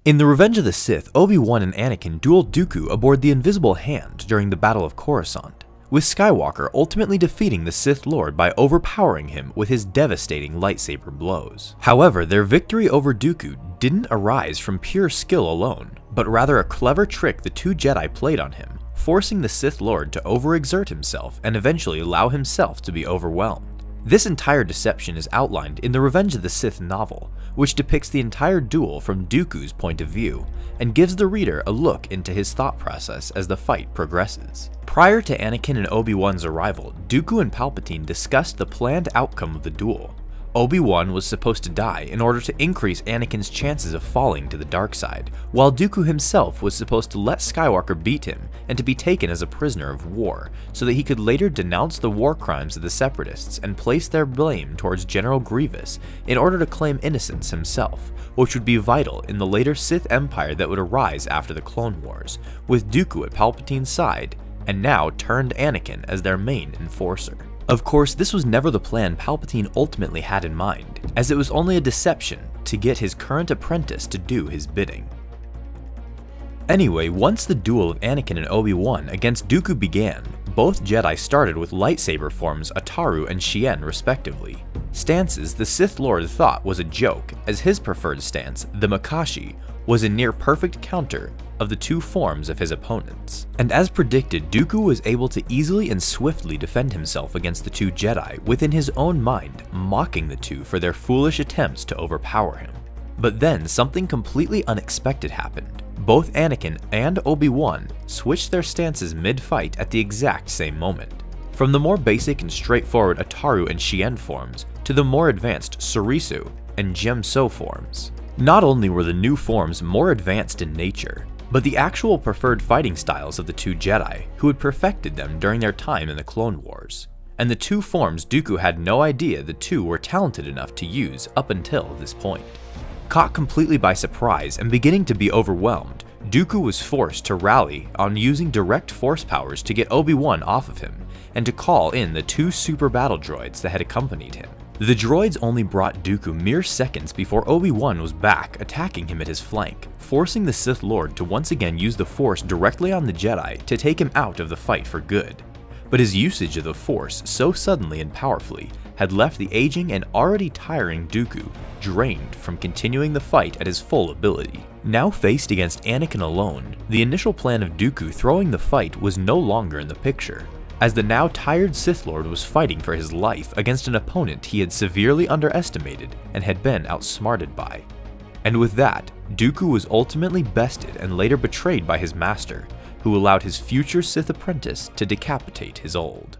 In The Revenge of the Sith, Obi-Wan and Anakin duel Dooku aboard the Invisible Hand during the Battle of Coruscant, with Skywalker ultimately defeating the Sith Lord by overpowering him with his devastating lightsaber blows. However, their victory over Dooku didn't arise from pure skill alone, but rather a clever trick the two Jedi played on him, forcing the Sith Lord to overexert himself and eventually allow himself to be overwhelmed. This entire deception is outlined in the Revenge of the Sith novel, which depicts the entire duel from Dooku's point of view, and gives the reader a look into his thought process as the fight progresses. Prior to Anakin and Obi-Wan's arrival, Dooku and Palpatine discussed the planned outcome of the duel. Obi-Wan was supposed to die in order to increase Anakin's chances of falling to the dark side, while Dooku himself was supposed to let Skywalker beat him and to be taken as a prisoner of war, so that he could later denounce the war crimes of the Separatists and place their blame towards General Grievous in order to claim innocence himself, which would be vital in the later Sith Empire that would arise after the Clone Wars, with Dooku at Palpatine's side, and now turned Anakin as their main enforcer. Of course, this was never the plan Palpatine ultimately had in mind, as it was only a deception to get his current apprentice to do his bidding. Anyway, once the duel of Anakin and Obi-Wan against Dooku began, both Jedi started with lightsaber forms Ataru and Shien respectively, stances the Sith Lord thought was a joke, as his preferred stance, the Makashi, was a near-perfect counter of the two forms of his opponents. And as predicted, Dooku was able to easily and swiftly defend himself against the two Jedi within his own mind, mocking the two for their foolish attempts to overpower him. But then something completely unexpected happened. Both Anakin and Obi-Wan switched their stances mid-fight at the exact same moment. From the more basic and straightforward Ataru and Shien forms to the more advanced Surisu and Gemso forms. Not only were the new forms more advanced in nature, but the actual preferred fighting styles of the two Jedi who had perfected them during their time in the Clone Wars. And the two forms Dooku had no idea the two were talented enough to use up until this point. Caught completely by surprise and beginning to be overwhelmed, Dooku was forced to rally on using direct force powers to get Obi-Wan off of him, and to call in the two super battle droids that had accompanied him. The droids only brought Dooku mere seconds before Obi-Wan was back attacking him at his flank, forcing the Sith Lord to once again use the Force directly on the Jedi to take him out of the fight for good. But his usage of the Force so suddenly and powerfully had left the aging and already tiring Dooku drained from continuing the fight at his full ability. Now faced against Anakin alone, the initial plan of Dooku throwing the fight was no longer in the picture, as the now tired Sith Lord was fighting for his life against an opponent he had severely underestimated and had been outsmarted by. And with that, Dooku was ultimately bested and later betrayed by his master, who allowed his future Sith apprentice to decapitate his old.